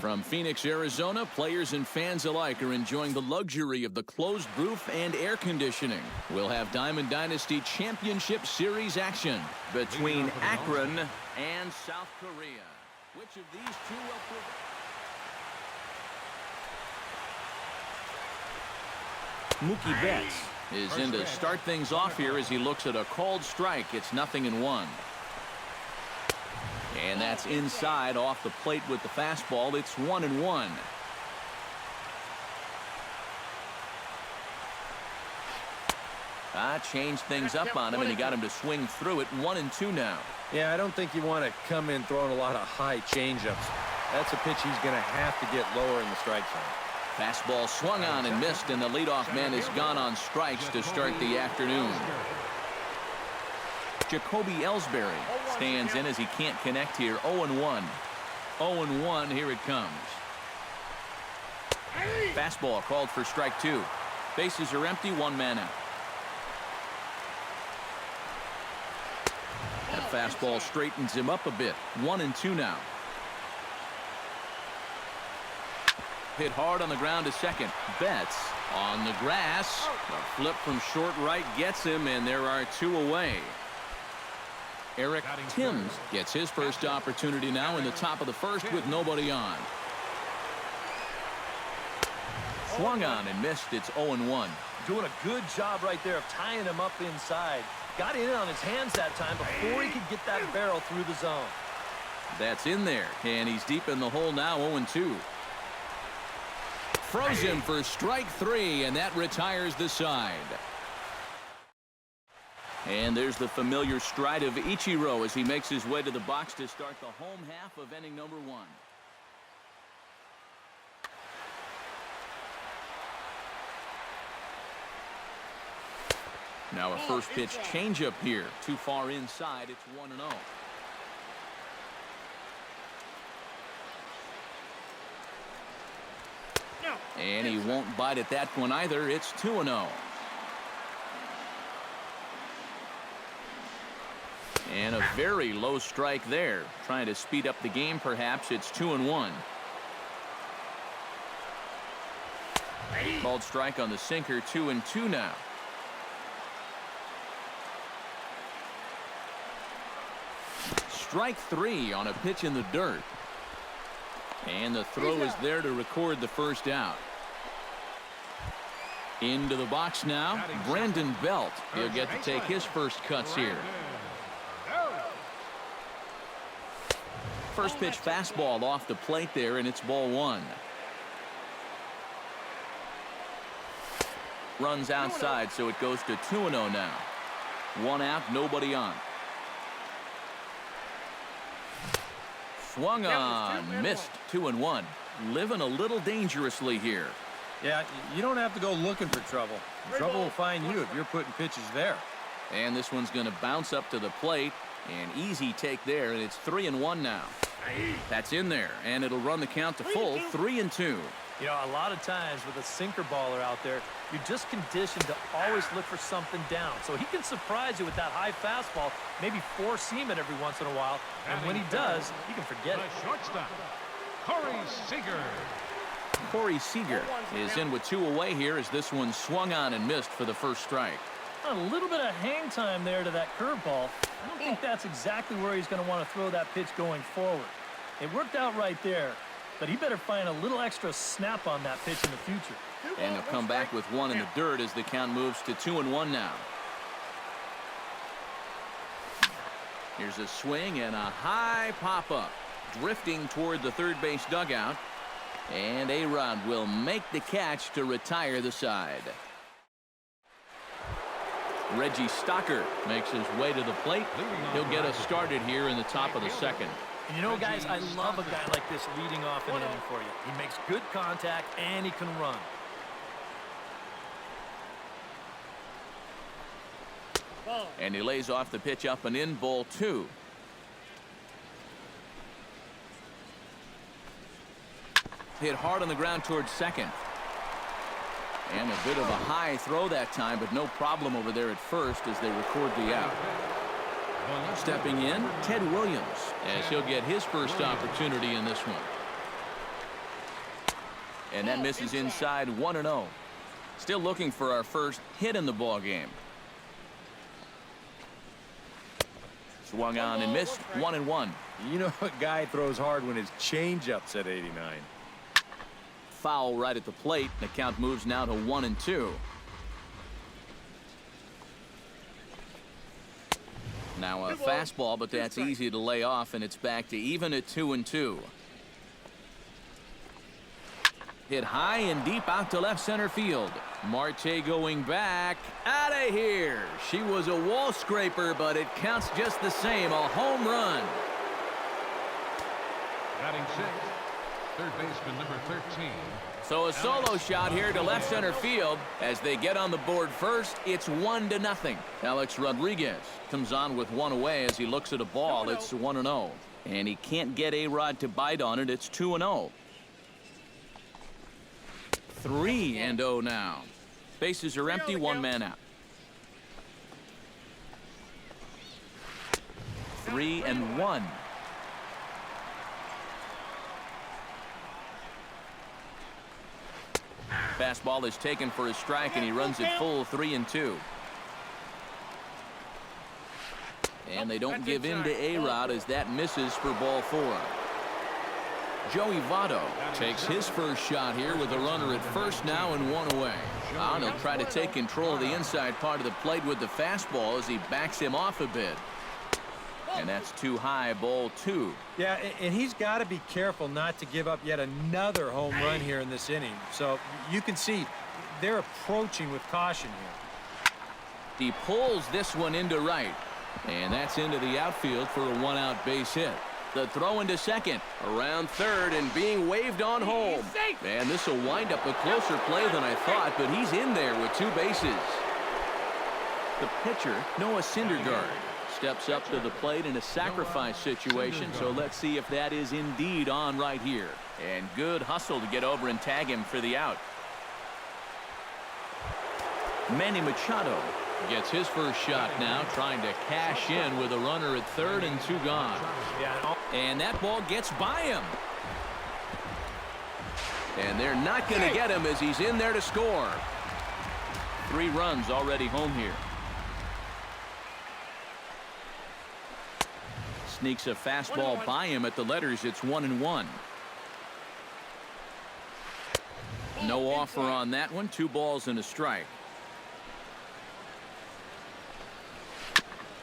From Phoenix, Arizona, players and fans alike are enjoying the luxury of the closed roof and air conditioning. We'll have Diamond Dynasty Championship Series action between Akron and South Korea. Which of these two will prevail? Mookie Betts is in to start things off here as he looks at a called strike. It's 0-1. And that's inside off the plate with the fastball. It's 1-1. Changed things up on him, and he got him to swing through it. 1-2 now. Yeah, I don't think you want to come in throwing a lot of high changeups. That's a pitch he's going to have to get lower in the strike zone. Fastball swung on and missed, and the leadoff man is gone on strikes to start the afternoon. Jacoby Ellsbury stands in as he can't connect here. 0-1. 0-1. Here it comes. Fastball called for strike two. Bases are empty. One man out. That fastball straightens him up a bit. 1-2 now. Hit hard on the ground to second. Betts on the grass. A flip from short right gets him, and there are two away. Eric Timms gets his first opportunity now in the top of the first with nobody on. Swung on and missed. It's 0-1. Doing a good job right there of tying him up inside. Got in on his hands that time before he could get that barrel through the zone. That's in there, and he's deep in the hole now. 0-2. Froze him for strike three, and that retires the side. And there's the familiar stride of Ichiro as he makes his way to the box to start the home half of inning number one. Now a first pitch changeup here. Too far inside. It's 1-0. And he won't bite at that one either. It's 2-0. And a very low strike there. Trying to speed up the game, perhaps. It's 2-1. Called strike on the sinker. 2-2 now. Strike three on a pitch in the dirt. And the throw is there to record the first out. Into the box now, Brandon Belt. He'll get to take his first cuts here. First pitch fastball off the plate there, and it's ball one. Runs outside, so it goes to 2-0 now. One out, nobody on. Swung on, missed. 2-1. Living a little dangerously here. Yeah, you don't have to go looking for trouble. Trouble will find you if you're putting pitches there. And this one's going to bounce up to the plate. An easy take there, and it's 3-1 now. That's in there, and it'll run the count to full. 3-2. You know, a lot of times with a sinker baller out there, you're just conditioned to always look for something down. So he can surprise you with that high fastball, maybe four seam it every once in a while. And when he does, you can forget it. Shortstop, Corey Seager. Corey Seager is in with two away here as this one swung on and missed for the first strike. A little bit of hang time there to that curveball. I don't think that's exactly where he's going to want to throw that pitch going forward. It worked out right there, but he better find a little extra snap on that pitch in the future. And he'll come back with one in the dirt as the count moves to 2-1 now. Here's a swing and a high pop-up. Drifting toward the third base dugout. And A-Rod will make the catch to retire the side. Reggie Stocker makes his way to the plate. He'll get us started here in the top of the second. And you know, guys, I love a guy like this leading off an inning for you. He makes good contact and he can run. And he lays off the pitch up and in. Ball two. Hit hard on the ground towards second. And a bit of a high throw that time, but no problem over there at first as they record the out. Stepping in, Ted Williams, as he'll get his first opportunity in this one. and that misses inside 1-0. Still looking for our first hit in the ball game. Swung on and missed. 1-1. You know, a guy throws hard when his changeup's at 89. Foul right at the plate. The count moves now to 1-2. Now a fastball, but that's easy to lay off, and it's back to even at 2-2. Hit high and deep out to left center field. Marte going back. Out of here. She was a wall scraper, but it counts just the same. A home run. Batting sixth, third baseman number 13. So a solo shot here to left center field. As they get on the board first, it's 1-0. Alex Rodriguez comes on with one away as he looks at a ball. It's 1-0. And he can't get A-Rod to bite on it. It's 2-0. 3-0 now. Bases are empty, one man out. 3-1. Fastball is taken for a strike, and he runs it full. 3-2. And they don't give in to A-Rod as that misses for ball 4. Joey Votto takes his first shot here with a runner at first now and one away. He'll try to take control of the inside part of the plate with the fastball as he backs him off a bit. And that's too high, ball 2. Yeah, and he's got to be careful not to give up yet another home run here in this inning. So you can see they're approaching with caution here. He pulls this one into right. And that's into the outfield for a one-out base hit. The throw into second, around third, and being waved on home. And this will wind up a closer play than I thought, but he's in there with 2 bases. The pitcher, Noah Syndergaard, steps up to the plate in a sacrifice situation, so let's see if that is indeed on right here. And good hustle to get over and tag him for the out. Manny Machado gets his first shot now, trying to cash in with a runner at third and 2 gone. And that ball gets by him. And they're not going to get him as he's in there to score. 3 runs already home here. Sneaks a fastball by him at the letters. It's 1-1. No offer on that one. 2 balls and a strike.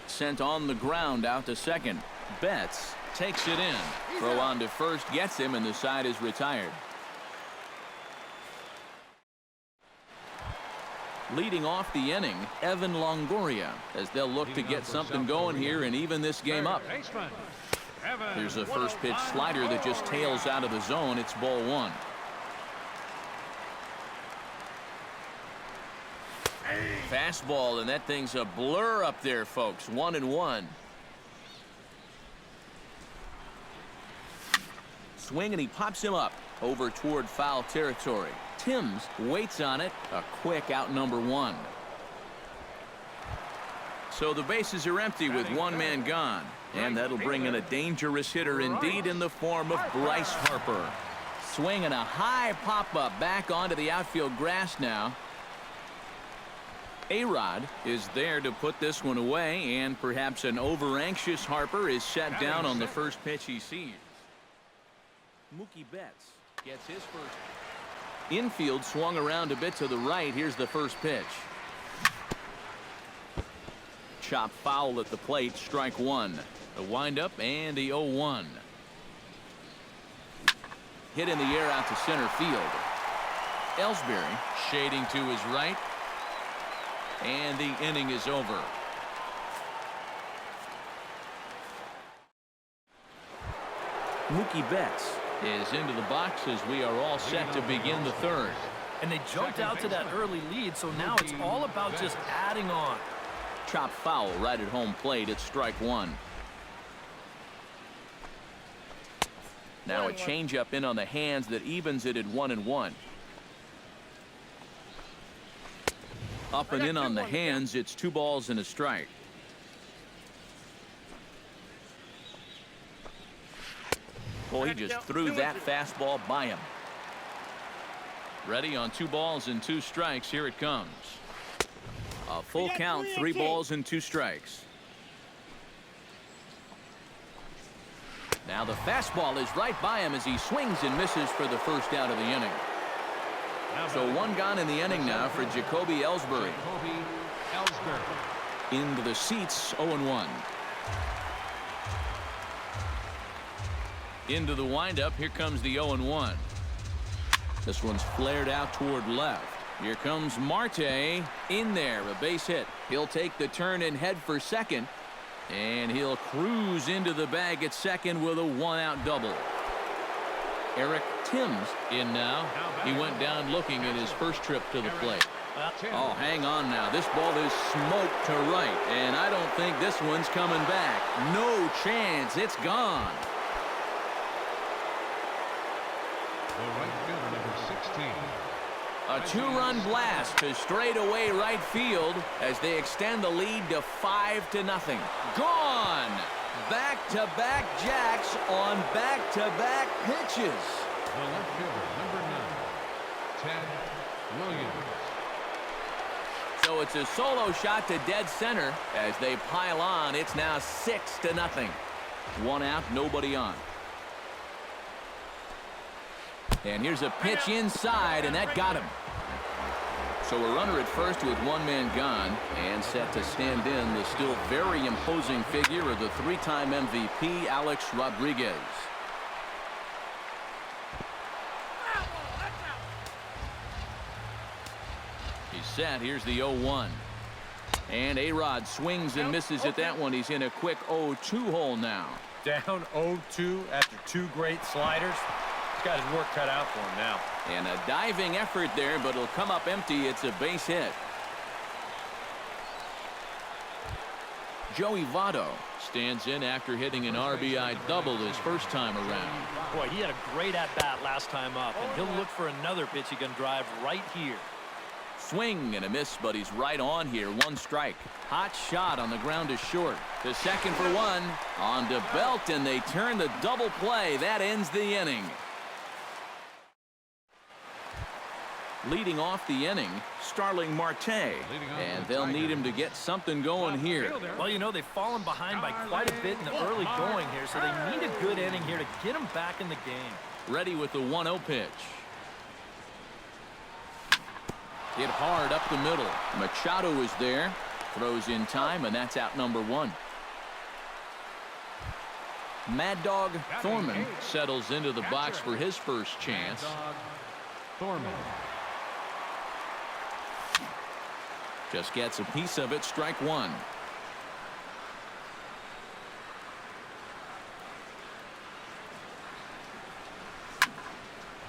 Sent on the ground out to second. Betts takes it in. Throw on to first gets him, and the side is retired. Leading off the inning, Evan Longoria, as they'll look to get something going here and even this game up. Here's a first pitch slider that just tails out of the zone. It's ball 1. Fastball, and that thing's a blur up there, folks. 1-1. Swing, and he pops him up over toward foul territory. Timms waits on it. A quick out, number 1. So the bases are empty with 1 man gone. And that'll bring in a dangerous hitter indeed in the form of Bryce Harper. Swing and a high pop-up back onto the outfield grass now. A-Rod is there to put this one away, and perhaps an over-anxious Harper is set down on the first pitch he sees. Mookie Betts gets his first. Infield swung around a bit to the right. Here's the first pitch. Chop foul at the plate, strike 1. The windup and the 0-1. Hit in the air out to center field. Ellsbury shading to his right. And the inning is over. Mookie Betts is into the box as we are all set to begin the third. And they jumped out to that early lead, so now it's all about just adding on. Chop foul right at home plate. It's strike 1. Now a changeup in on the hands that evens it at 1-1. Up and in on the hands. It's 2 balls and a strike. Well, he just threw that fastball by him. Ready on 2 balls and 2 strikes. Here it comes. A full count, 3 balls and 2 strikes. Now the fastball is right by him as he swings and misses for the first out of the inning. So 1 gone in the inning now for Jacoby Ellsbury. Into the seats, 0-1. Into the windup, here comes the 0-1. This one's flared out toward left. Here comes Marte in there, a base hit. He'll take the turn and head for second, and he'll cruise into the bag at second with a 1-out double. Eric Timms in now. He went down looking at his first trip to the plate. Oh, hang on now. This ball is smoked to right, and I don't think this one's coming back. No chance. It's gone. The right fielder, number 16. A 2-run blast to straightaway right field as they extend the lead to 5-0. Gone. Back-to-back jacks on back-to-back pitches. The left fielder, number 9, Ted Williams. So it's a solo shot to dead center as they pile on. It's now 6-0. 1 out, nobody on. And here's a pitch inside, and that got him. So a runner at first with 1 man gone, and set to stand in the still very imposing figure of the 3-time MVP, Alex Rodriguez. He's set. Here's the 0-1. And A-Rod swings and misses at that one. He's in a quick 0-2 hole now. Down 0-2 after 2 great sliders. He's got his work cut out for him now. And a diving effort there, but it'll come up empty. It's a base hit. Joey Votto stands in after hitting an RBI double his first time around. Boy, he had a great at-bat last time up, and he'll look for another pitch he can drive right here. Swing and a miss, but he's right on here. 1 strike. Hot shot on the ground is short. The second for 1 on to Belt, and they turn the double play. That ends the inning. Leading off the inning, Starling Marte, and they'll need him to get something going here. Well, you know, they've fallen behind by quite a bit in the early going here, so they need a good inning here to get them back in the game. Ready with the 1-0 pitch. Hit hard up the middle. Machado is there, throws in time, and that's out number 1. Mad Dog Thorman settles into the box for his first chance. Thorman. Just gets a piece of it. Strike 1.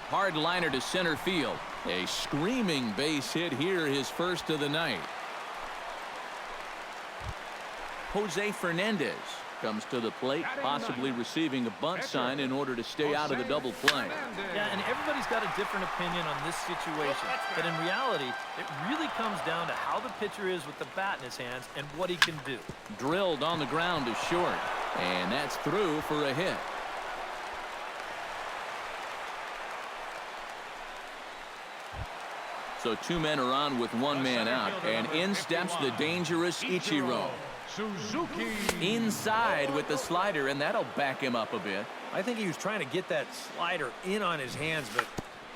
Hard liner to center field. A screaming base hit here, his first of the night. Jose Fernandez comes to the plate, possibly receiving a bunt sign in order to stay out of the double play. Yeah, and everybody's got a different opinion on this situation. But in reality, it really comes down to how the pitcher is with the bat in his hands and what he can do. Drilled on the ground is short, and that's through for a hit. So 2 men are on with 1 man out, and in steps the dangerous Ichiro. Suzuki. Inside with the slider, and that'll back him up a bit. I think he was trying to get that slider in on his hands, but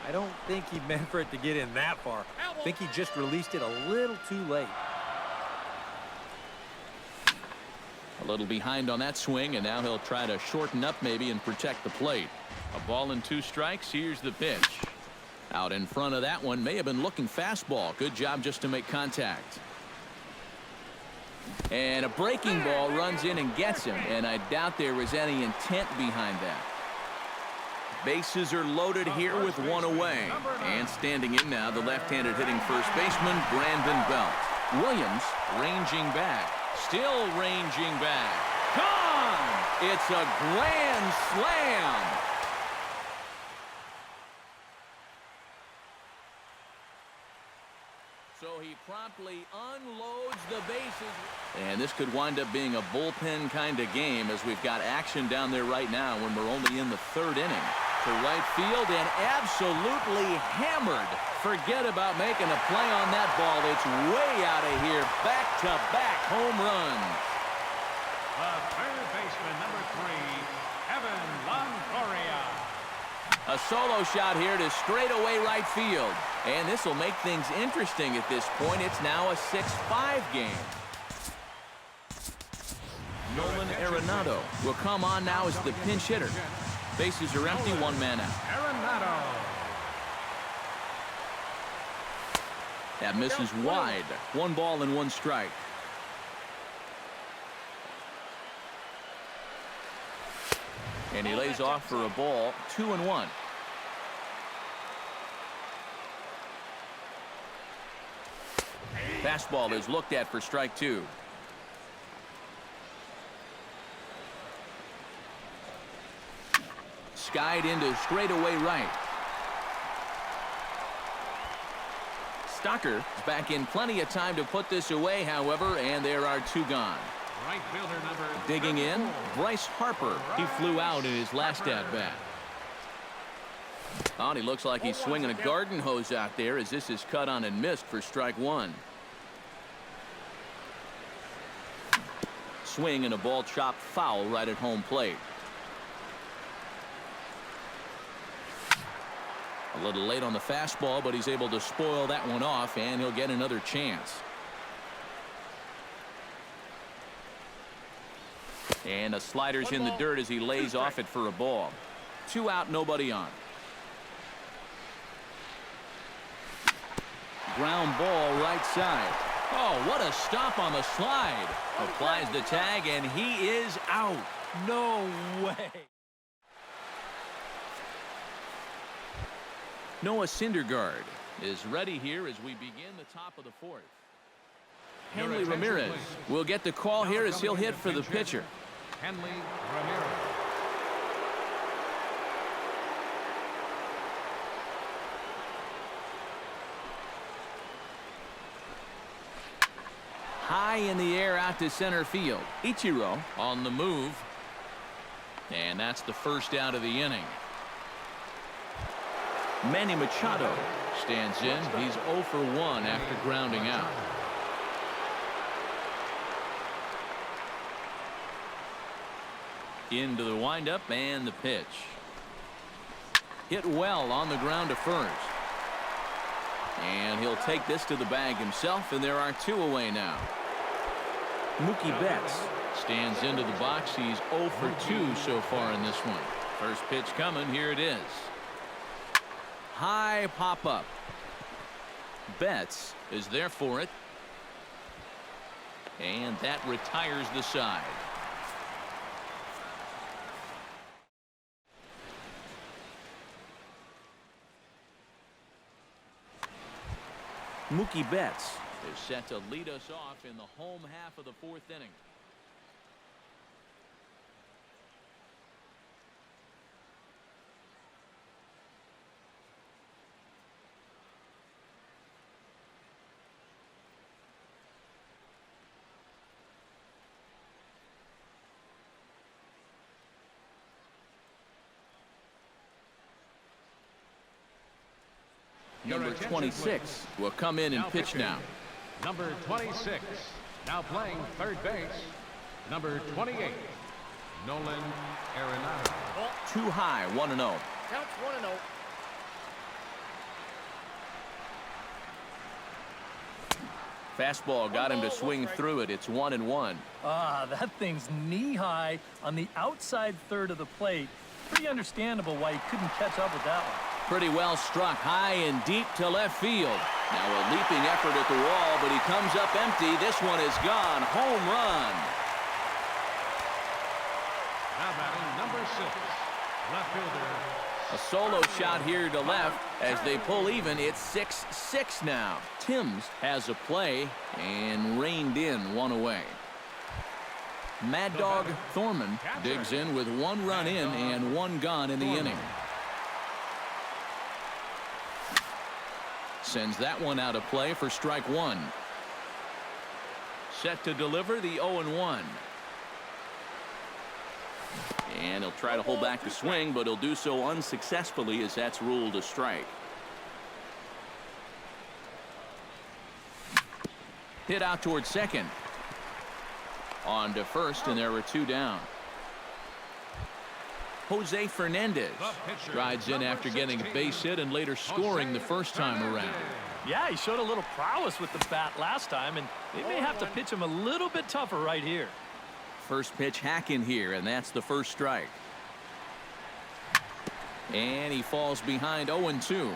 I don't think he meant for it to get in that far. I think he just released it a little too late. A little behind on that swing, and now he'll try to shorten up maybe and protect the plate. A ball and 2 strikes. Here's the pitch. Out in front of that one, may have been looking fastball. Good job just to make contact. And a breaking ball runs in and gets him, and I doubt there was any intent behind that. Bases are loaded here with 1 away. And standing in now, the left-handed hitting first baseman, Brandon Belt. Williams ranging back. Still ranging back. Gone! It's a grand slam! So he promptly unloads the bases. And this could wind up being a bullpen kind of game as we've got action down there right now when we're only in the 3rd inning. to right field and absolutely hammered. Forget about making a play on that ball. It's way out of here. Back-to-back home runs. The third baseman, number 3, Evan Longoria. A solo shot here to straightaway right field. And this will make things interesting at this point. It's now a 6-5 game. Nolan Arenado will come on now as the pinch hitter. Bases are empty, one man out. Arenado. That misses wide. 1 ball and 1 strike. And he lays off for a ball, 2-1. Fastball is looked at for strike 2. Skied into straightaway right. Stocker is back in plenty of time to put this away, however, and there are 2 gone. Right fielder number Digging in, 34. Bryce Harper. He flew out in his last at-bat. Oh, and he looks like he's swinging a garden hose out there as this is cut on and missed for strike 1. Swing and a ball chopped foul right at home plate. A little late on the fastball, but he's able to spoil that one off, and he'll get another chance. And a slider's in the dirt as he lays off it for a ball. 2 out, nobody on. Ground ball right side. Oh, what a stop on the slide. Applies the tag, and he is out. No way. Noah Syndergaard is ready here as we begin the top of the 4th. Henley Ramirez will get the call here as he'll hit for the pitcher. Henley Ramirez. High in the air out to center field. Ichiro on the move. And that's the first out of the inning. Manny Machado stands in. He's 0 for 1 after grounding out. Into the windup and the pitch. Hit well on the ground to first. And he'll take this to the bag himself, and there are 2 away now. Mookie Betts stands into the box. He's 0 for 2 so far in this one. First pitch coming. Here it is. High pop up. Betts is there for it. And that retires the side. Mookie Betts is set to lead us off in the home half of the 4th inning. Number 26 will come in and pitch now. Number 26, now playing third base. Number 28, Nolan Arenado. Too high, 1-0. Counts 1-0. Fastball got him to swing through it. It's 1-1. Ah, that thing's knee-high on the outside third of the plate. Pretty understandable why he couldn't catch up with that one. Pretty well struck high and deep to left field. Now a leaping effort at the wall, but he comes up empty. This one is gone. Home run. Now batting number 6, left fielder. A solo shot here to left as they pull even. It's 6-6 now. Timms has a play and reined in 1 away. Mad Dog Thorman digs in with 1 run in and 1 gone in the inning. Sends that one out of play for strike 1. Set to deliver the 0-1. And he'll try to hold back the swing, but he'll do so unsuccessfully as that's ruled a strike. Hit out towards second. On to first, and there were two down. Jose Fernandez strides in after getting a base hit and later scoring the first time around. Yeah, he showed a little prowess with the bat last time, and they may have to pitch him a little bit tougher right here. First pitch hacking here, and that's the first strike. And he falls behind 0-2.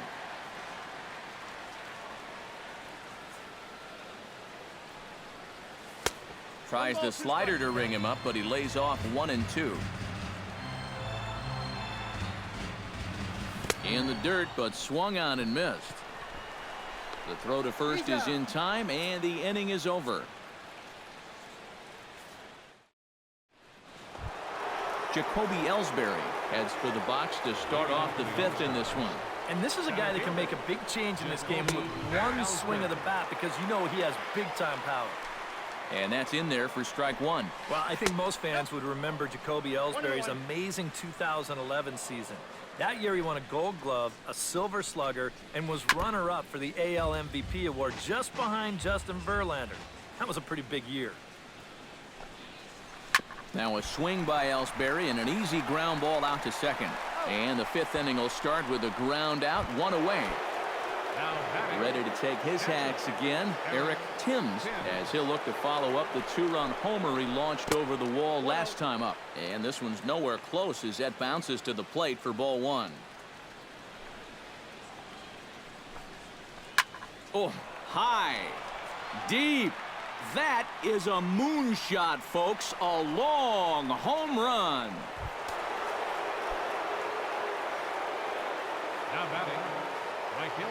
Tries the slider to ring him up, but he lays off 1-2. In the dirt, but swung on and missed. The throw to first is in time, and the inning is over. Jacoby Ellsbury heads for the box to start off the fifth in this one. And this is a guy that can make a big change in this game with one swing of the bat, because you know he has big-time power. And that's in there for strike one. Well, I think most fans would remember Jacoby Ellsbury's amazing 2011 season. That year he won a Gold Glove, a Silver Slugger, and was runner-up for the AL MVP award just behind Justin Verlander. That was a pretty big year. Now a swing by Ellsbury and an easy ground ball out to second. And the fifth inning will start with a ground out, one away. Ready to take his hacks again, Eric Timms, as he'll look to follow up the two-run homer he launched over the wall last time up. And this one's nowhere close as that bounces to the plate for ball one. Oh, high, deep. That is a moonshot, folks. A long home run. Now batting.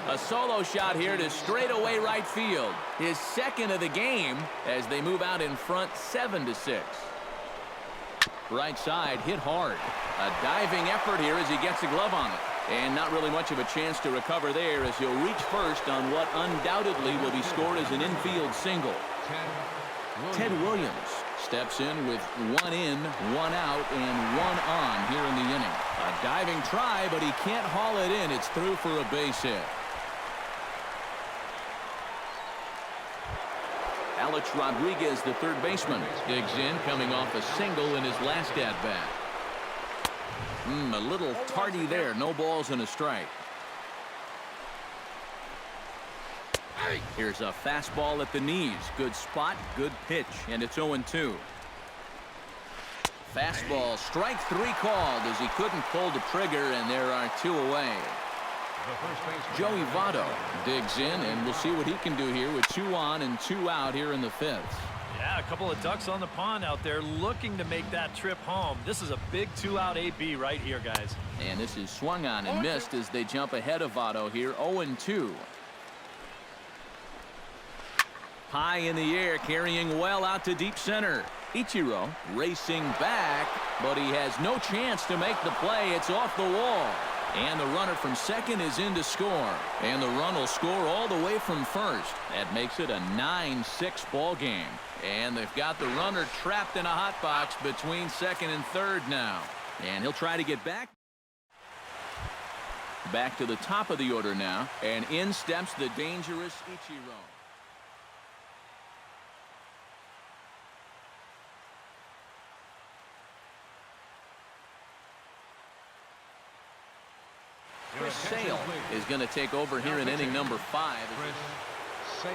A solo shot here to straightaway right field. His second of the game as they move out in front 7-6. Right side hit hard. A diving effort here as he gets a glove on it. And not really much of a chance to recover there as he'll reach first on what undoubtedly will be scored as an infield single. Ted Williams steps in with one in, one out, and one on here in the inning. A diving try, but he can't haul it in. It's through for a base hit. Alex Rodriguez, the third baseman, digs in, coming off a single in his last at-bat. A little tardy there. No balls and a strike. Here's a fastball at the knees. Good spot, good pitch, and it's 0-2. Fastball, strike three called as he couldn't pull the trigger, and there are two away. Joey Votto digs in, and we'll see what he can do here with 2 on and 2 out here in the fifth. Yeah, a couple of ducks on the pond out there looking to make that trip home. This is a big 2-out AB right here, guys. And this is swung on and missed as they jump ahead of Votto here, 0-2. High in the air, carrying well out to deep center. Ichiro racing back, but he has no chance to make the play. It's off the wall. And the runner from second is in to score. And the run will score all the way from first. That makes it a 9-6 ball game. And they've got the runner trapped in a hot box between second and third now. And he'll try to get back. Back to the top of the order now. And in steps the dangerous Ichiro. Chris Sale is going to take over here in inning number 5. Chris Sale.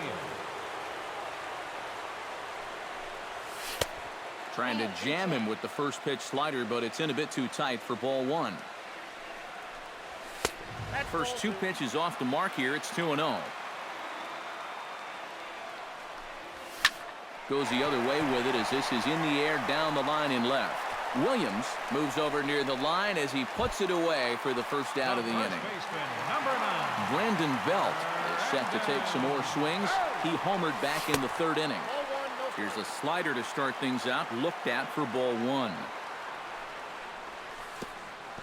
Trying to jam him with the first pitch slider, but it's in a bit too tight for ball one. First 2 pitches off the mark here. It's 2-0. Goes the other way with it as this is in the air down the line in left. Williams moves over near the line as he puts it away for the first out of the inning. Brandon Belt is set to take some more swings. He homered back in the third inning. Here's a slider to start things out, looked at for ball one.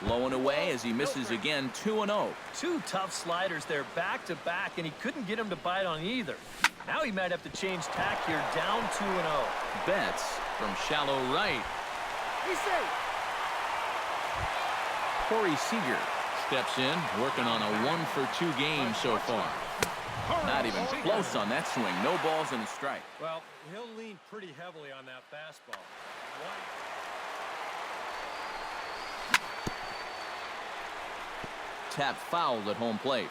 Low and away as he misses again, 2-0. 2 tough sliders there back to back, and he couldn't get him to bite on either. Now he might have to change tack here, down 2-0. Betts from shallow right. Corey Seager steps in, working on a 1-for-2 game so far. Not even close on that swing. No balls and a strike. Well, he'll lean pretty heavily on that fastball. Tap fouled at home plate.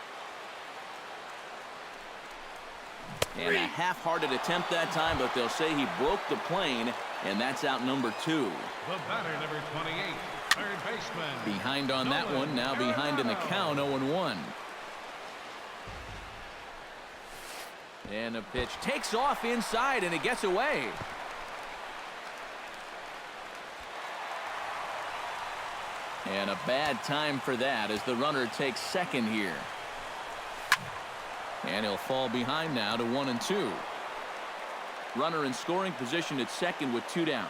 And a half-hearted attempt that time, but they'll say he broke the plane, and that's out number 2. The batter, number 28, third baseman. Behind on that one, now behind in the count, 0-1. And a pitch takes off inside, and it gets away. And a bad time for that as the runner takes second here. And he'll fall behind now to 1-2. Runner in scoring position at second with 2 down.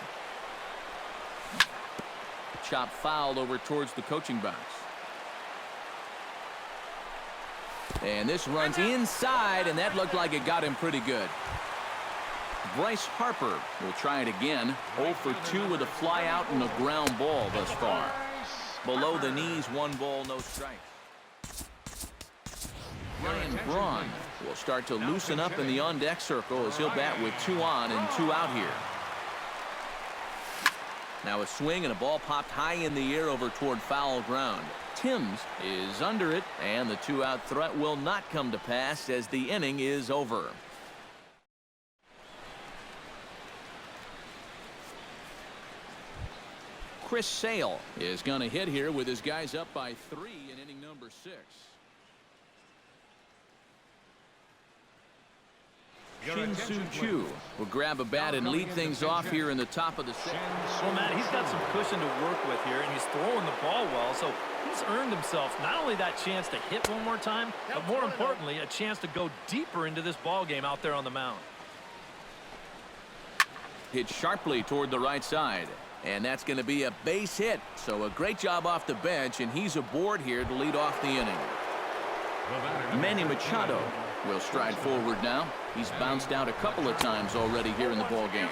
Chop fouled over towards the coaching box. And this runs inside, and that looked like it got him pretty good. Bryce Harper will try it again. 0 for 2 with a fly out and a ground ball thus far. Below the knees, 1 ball, no strikes. Ryan Braun will start to loosen up in the on-deck circle as he'll bat with 2 on and 2 out here. Now a swing and a ball popped high in the air over toward foul ground. Timms is under it, and the 2-out threat will not come to pass as the inning is over. Chris Sale is going to hit here with his guys up by 3 in inning number 6. Shin-Soo Choo will grab a bat and lead things off here in the top of the 6th. Well, Matt, he's got some cushion to work with here, and he's throwing the ball well, so he's earned himself not only that chance to hit one more time, but more importantly, a chance to go deeper into this ball game out there on the mound. Hit sharply toward the right side, and that's going to be a base hit. So a great job off the bench, and he's aboard here to lead off the inning. Manny Machado will stride forward now. He's bounced out a couple of times already here in the ball game.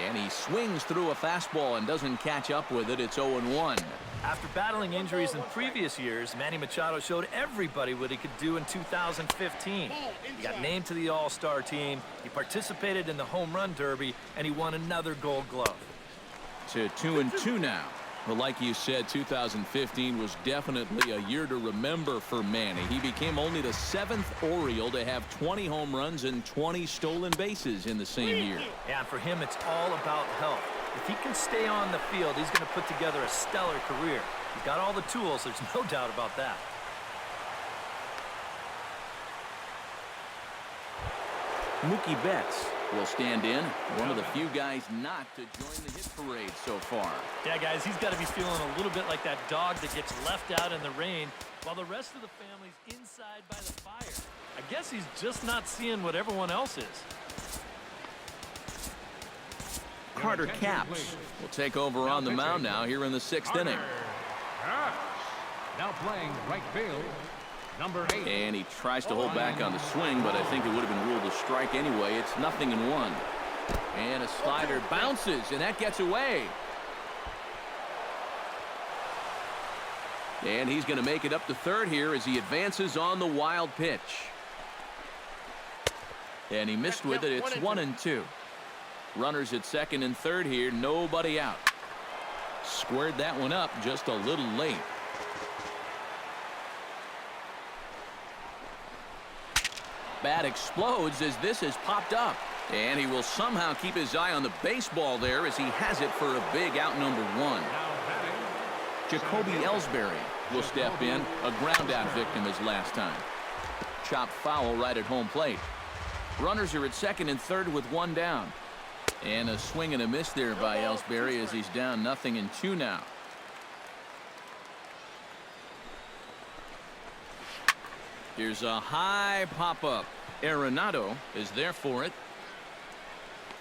And he swings through a fastball and doesn't catch up with it. It's 0-1. After battling injuries in previous years, Manny Machado showed everybody what he could do in 2015. He got named to the All-Star team, he participated in the Home Run Derby, and he won another Gold Glove. To 2-2 now. Well, like you said, 2015 was definitely a year to remember for Manny. He became only the 7th Oriole to have 20 home runs and 20 stolen bases in the same year. Yeah, and for him, it's all about health. If he can stay on the field, he's going to put together a stellar career. He's got all the tools, there's no doubt about that. Mookie Betts will stand in, one of the few guys not to join the hit parade so far. Yeah, guys, he's got to be feeling a little bit like that dog that gets left out in the rain while the rest of the family's inside by the fire. I guess he's just not seeing what everyone else is. Carter Capps will take over on the mound now here in the 6th inning. Now playing right field, number 8. And he tries to hold back on the swing, but I think it would have been ruled a strike anyway. It's 0-1. And a slider bounces, and that gets away. And he's going to make it up to third here as he advances on the wild pitch. And he missed with it. It's 1-2. Runners at second and third here, nobody out. Squared that one up just a little late. Bat explodes as this has popped up. And he will somehow keep his eye on the baseball there as he has it for a big out number 1. Jacoby Ellsbury will step in, a ground out victim his last time. Chopped foul right at home plate. Runners are at second and third with 1 down. And a swing and a miss there by Ellsbury as he's down 0-2 now. Here's a high pop-up. Arenado is there for it.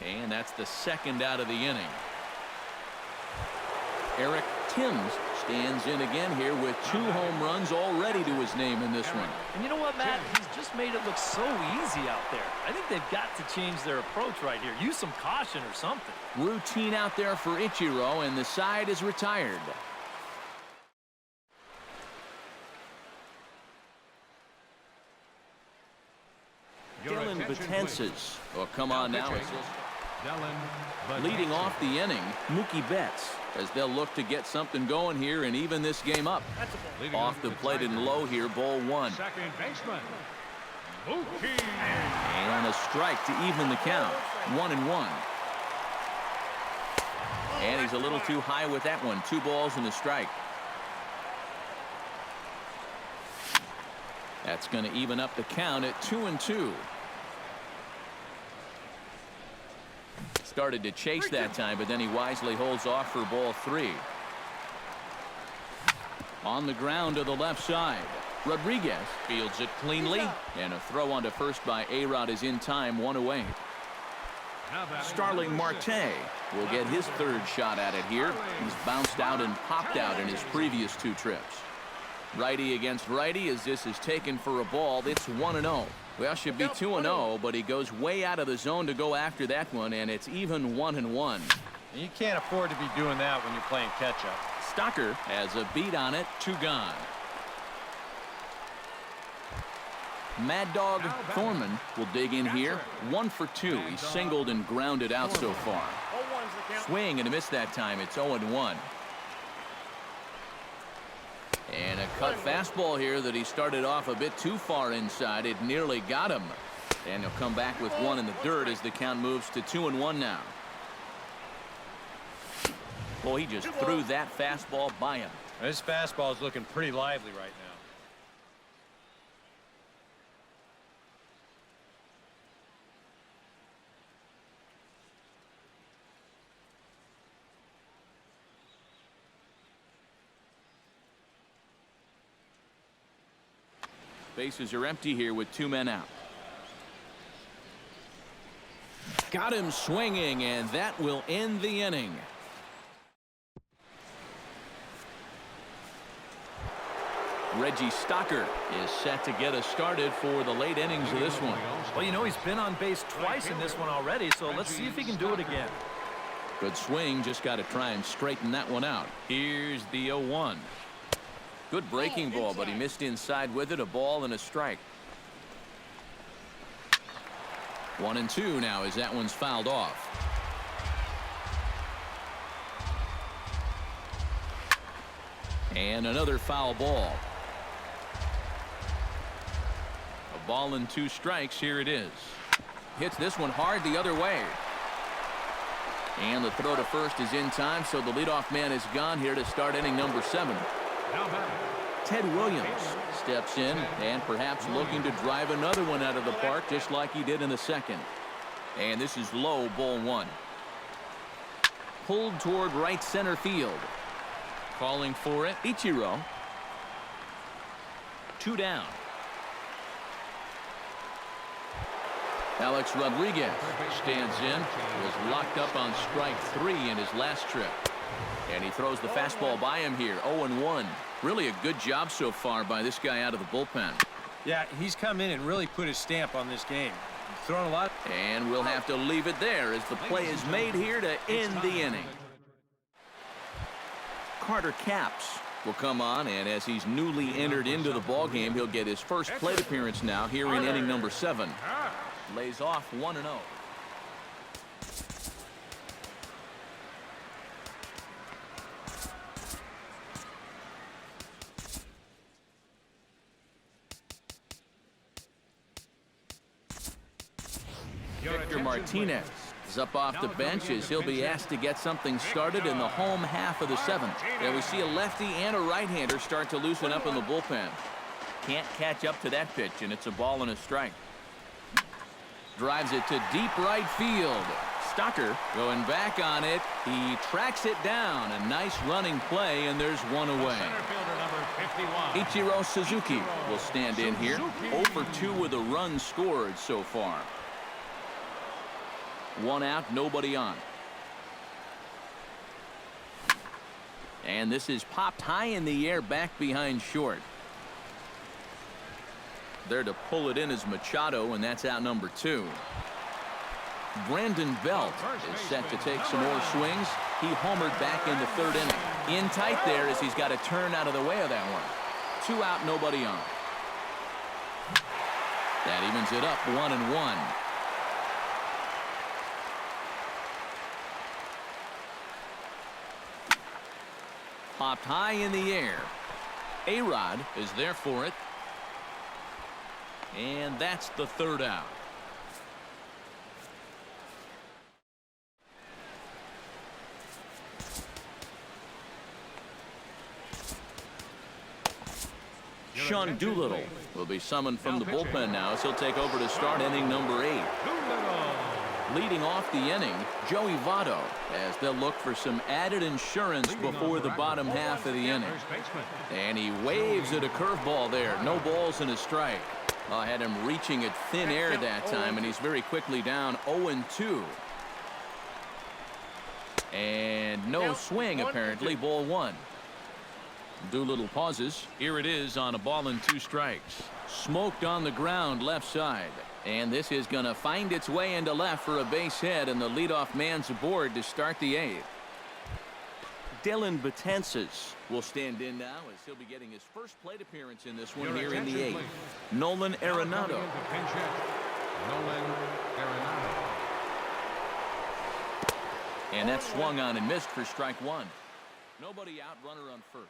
And that's the 2nd out of the inning. Eric Timms stands in again here with 2 home runs already to his name in this one. And you know what, Matt? He's just made it look so easy out there. I think they've got to change their approach right here. Use some caution or something. Routine out there for Ichiro, and the side is retired. Potences will come on now. Dylan Leading off the inning, Mookie Betts, as they'll look to get something going here and even this game up. Leading Off the plate and low here, ball one. second baseman. Mookie. And a strike to even the count. 1-1. And he's a little too high with that one. 2 balls and a strike. That's going to even up the count at 2-2. Started to chase that time, but then he wisely holds off for ball 3. On the ground to the left side. Rodriguez fields it cleanly, and a throw onto first by A-Rod is in time, 1 away. Starling Marte will get his 3rd shot at it here. He's bounced out and popped out in his previous 2 trips. Righty against righty as this is taken for a ball. It's 1-0. Well, should be 2-0, but he goes way out of the zone to go after that one, and it's even 1-1. You can't afford to be doing that when you're playing catch-up. Stocker has a beat on it, 2 gone. Mad Dog Thorman will dig in here. 1 for 2. He's singled and grounded out so far. Swing and a miss that time. It's 0-1. And a cut fastball here that he started off a bit too far inside. It nearly got him. And he'll come back with 1 in the dirt as the count moves to 2-1 now. Well, he just threw that fastball by him. This fastball is looking pretty lively right now. Bases are empty here with 2 men out. Got him swinging, and that will end the inning. Reggie Stocker is set to get us started for the late innings of this one. Well, you know, he's been on base twice in this one already, so let's see if he can do it again. Good swing, just got to try and straighten that one out. Here's the 0-1. Good breaking ball, but he missed inside with it. A ball and a strike. 1-2 now as that one's fouled off. And another foul ball. A ball and 2 strikes. Here it is. Hits this one hard the other way. And the throw to first is in time, so the leadoff man is gone here to start inning number 7. Ted Williams steps in and perhaps looking to drive another one out of the park just like he did in the second. And this is low, ball 1. Pulled toward right center field. Calling for it, Ichiro. 2 down. Alex Rodriguez stands in. Was locked up on strike 3 in his last trip. And he throws the fastball by him here. 0-1. Really a good job so far by this guy out of the bullpen. Yeah, he's come in and really put his stamp on this game. He's thrown a lot. And we'll have to leave it there as the play is made here to end the inning. Carter Capps will come on, and as he's newly entered into the ballgame, he'll get his first plate appearance now here in inning number 7. Lays off 1-0. Victor Martinez is up off the bench as he'll be asked to get something started in the home half of the 7th. And we see a lefty and a right-hander start to loosen up in the bullpen. Can't catch up to that pitch, and it's a ball and a strike. Drives it to deep right field. Stocker going back on it. He tracks it down. A nice running play, and there's 1 away. Ichiro Suzuki will stand in here. 0 for 2 with a run scored so far. 1 out, nobody on. And this is popped high in the air back behind short. There to pull it in is Machado, and that's out number 2. Brandon Belt is set to take some more swings. He homered back in the 3rd inning. In tight there as he's got to turn out of the way of that one. 2 out, nobody on. That evens it up 1-1. popped high in the air. A-Rod is there for it. And that's the third out. Sean Doolittle will be summoned from the bullpen now, so he'll take over to start inning number 8. Leading off the inning, Joey Votto, as they'll look for some added insurance before the bottom half of the inning. And he waves at a curveball there. No balls and a strike. I had him reaching at thin air that time, and he's very quickly down 0-2. And no swing, apparently. Ball 1. Doolittle pauses. Here it is on a ball and 2 strikes. Smoked on the ground left side. And this is going to find its way into left for a base hit, and the leadoff man's aboard to start the 8th. Dylan Betances will stand in now as he'll be getting his first plate appearance in this one here in the 8th. Nolan Arenado. And that's swung on and missed for strike 1. Nobody out, runner on first.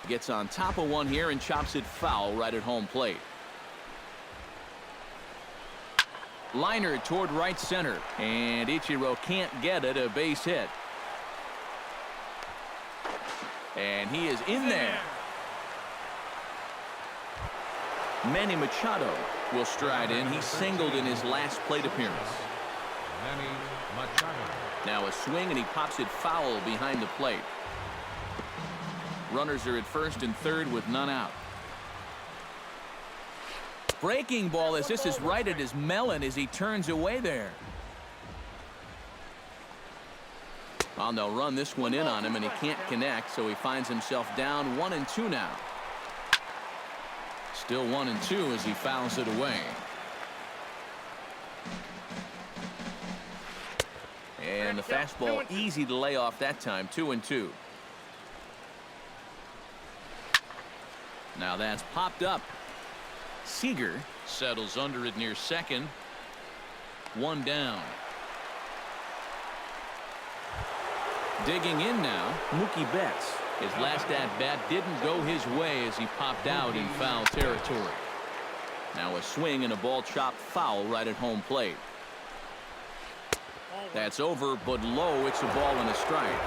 Gets on top of one here and chops it foul right at home plate. Liner toward right center, and Ichiro can't get it. A base hit. And he is in there. Manny Machado will stride in. He singled in his last plate appearance. Manny Machado. Now a swing, and he pops it foul behind the plate. Runners are at first and third with none out. Breaking ball as this is right at his melon as he turns away there. Well, they'll run this one in on him, and he can't connect, so he finds himself down 1-2 now. Still 1-2 as he fouls it away. And the fastball easy to lay off that time. 2-2. Now that's popped up. Seager settles under it near second. 1 down. Digging in now, Mookie Betts. His last at-bat didn't go his way as he popped out in foul territory. Now a swing and a ball chopped foul right at home plate. That's over, but low. It's a ball and a strike.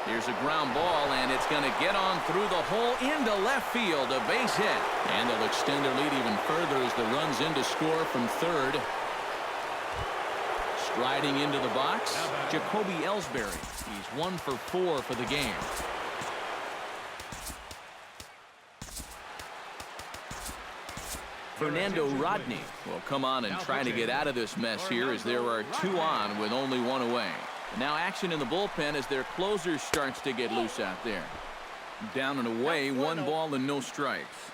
Here's a ground ball, and it's going to get on through the hole into left field. A base hit. And they'll extend their lead even further as the run's in to score from third. Striding into the box, Jacoby Ellsbury. He's 1 for 4 for the game. Fernando Rodney will come on and try to get out of this mess here as there are 2 on with only 1 away. Now action in the bullpen as their closer starts to get loose out there. Down and away, 1 ball and no strikes.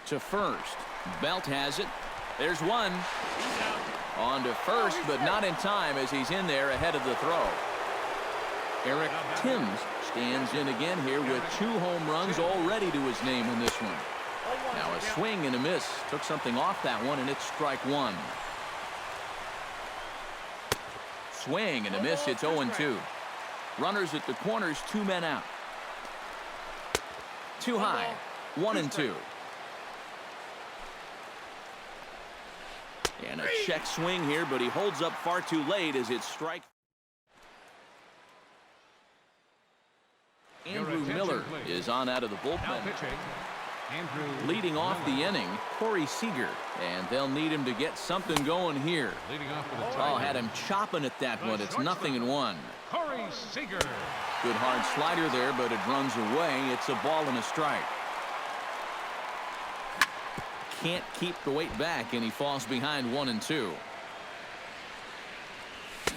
To first. Belt has it. There's 1. On to first, but not in time as he's in there ahead of the throw. Eric Timms stands in again here with 2 home runs already to his name in this one. Now a swing and a miss. Took something off that one, and it's strike 1. Swing and a miss. It's 0-2. Runners at the corners, 2 men out. Too high. 1-2. And a check swing here, but he holds up far too late as it's strike. Andrew Miller is on out of the bullpen. Leading off the inning, Corey Seager, and they'll need him to get something going here. Oh, had him chopping at that one. It's 0-1. Corey Seager. Good hard slider there, but it runs away. It's a ball and a strike. Can't keep the weight back, and he falls behind 1-2.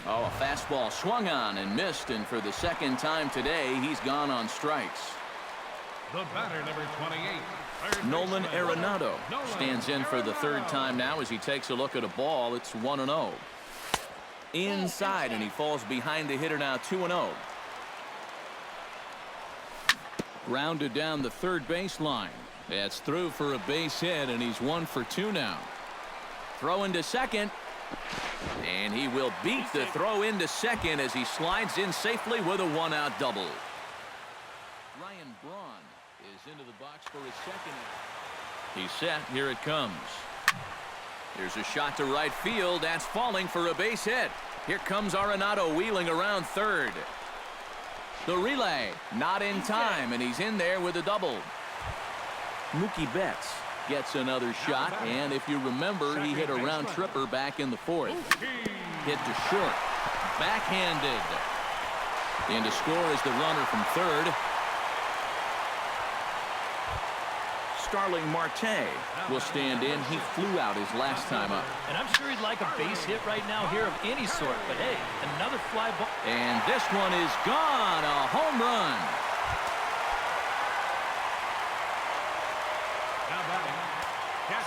Oh, a fastball swung on and missed, and for the second time today, he's gone on strikes. The batter, number 28. Nolan Arenado stands in for the third time now as he takes a look at a ball. It's 1-0. Inside, and he falls behind the hitter now, 2-0. Grounded down the third baseline. That's through for a base hit, and he's 1 for 2 now. Throw into second. And he will beat the throw into second as he slides in safely with a one-out double. Ryan Braun is into the box for his second. He's set. Here it comes. Here's a shot to right field. That's falling for a base hit. Here comes Arenado wheeling around third. The relay not in time, and he's in there with a double. Mookie Betts gets another shot, and if you remember, he hit a round tripper back in the fourth. Hit to short. Backhanded. In to score is the runner from third. Starling Marte will stand in. He flew out his last time up. And I'm sure he'd like a base hit right now here of any sort. But hey, another fly ball. And this one is gone. A home run.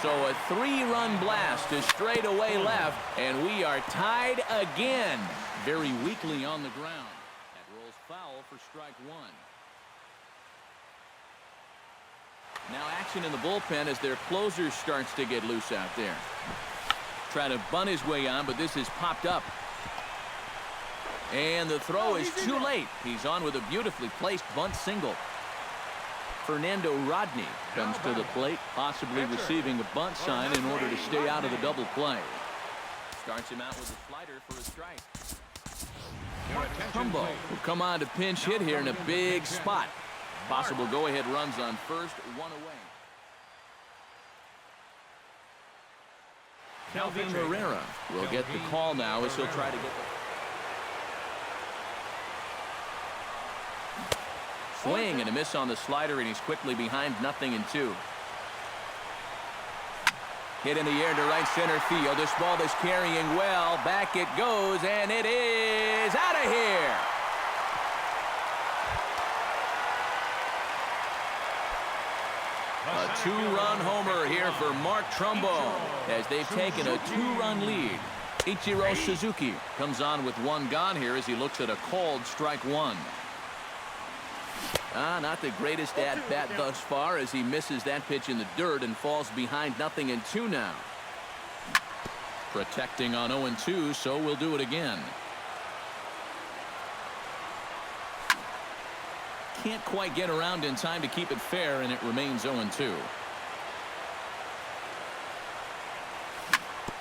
So a 3-run blast to straightaway left, and we are tied again. Very weakly on the ground. That rolls foul for strike one. Now action in the bullpen as their closer starts to get loose out there. Try to bunt his way on, but this is popped up. And the throw is too late. He's on with a beautifully placed bunt single. Fernando Rodney comes to the plate, possibly receiving a bunt sign in order to stay out of the double play. Starts him out with a slider for a strike. Trumbo will come on to pinch hit here in a big spot. Possible go-ahead runs on first, one away. Calvin Herrera will get the call now as he'll try to get the swing and a miss on the slider, and he's quickly behind 0-2. Hit in the air to right center field. This ball is carrying well. Back it goes, and it is out of here. A 2-run homer here for Mark Trumbo as they've taken a 2-run lead. Ichiro Suzuki comes on with one gone here as he looks at a called strike one. Not the greatest at-bat thus far as he misses that pitch in the dirt and falls behind 0-2 now. Protecting on 0-2, so we'll do it again. Can't quite get around in time to keep it fair, and it remains 0-2.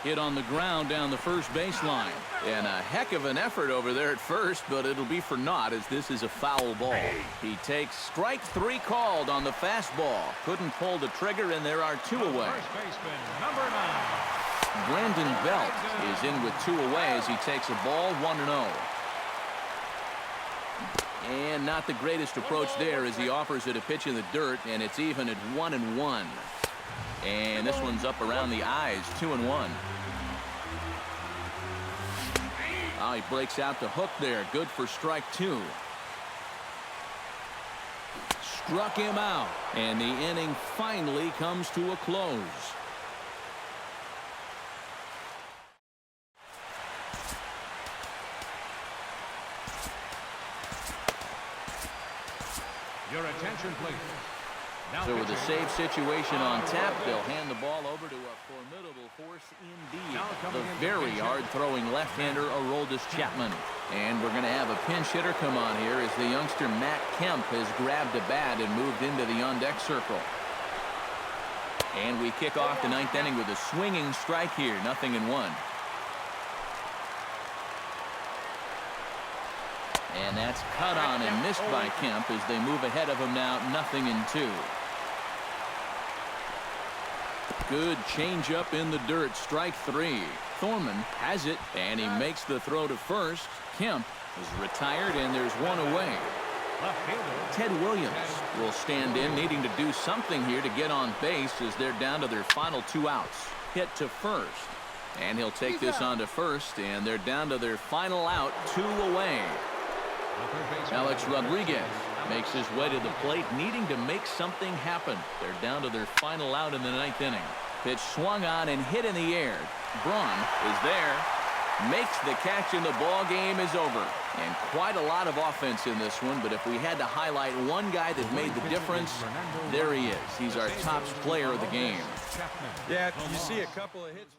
Hit on the ground down the first baseline. And a heck of an effort over there at first, but it'll be for naught as this is a foul ball. He takes strike 3 called on the fastball. Couldn't pull the trigger, and there are 2 away. First baseman, number 9. Brandon Belt is in with 2 away as he takes a ball 1-0. And not the greatest approach there as he offers it a pitch in the dirt, and it's even at 1-1. And this one's up around the eyes, 2-1. Oh, he breaks out the hook there. Good for strike 2. Struck him out, and the inning finally comes to a close. Your attention, please. Now So with a pitching. save situation on tap, they'll hand the ball over to a formidable force indeed. The very hard-throwing left-hander Aroldis Chapman. And we're going to have a pinch hitter come on here as the youngster Matt Kemp has grabbed a bat and moved into the on-deck circle. And we kick off the 9th inning with a swinging strike here, 0-1. And that's cut on and missed by Kemp as they move ahead of him now, 0-2. Good changeup in the dirt, strike 3. Thorman has it, and he makes the throw to first. Kemp is retired, and there's 1 away. Ted Williams will stand in, needing to do something here to get on base as they're down to their final 2 outs. Hit to first, and he'll take this on to first, and they're down to their final out, 2 away. Alex Rodriguez makes his way to the plate, needing to make something happen. They're down to their final out in the 9th inning. Pitch swung on and hit in the air. Braun is there, makes the catch, and the ball game is over. And quite a lot of offense in this one, but if we had to highlight one guy that made the difference, there he is. He's our top player of the game. Yeah, you see a couple of hits.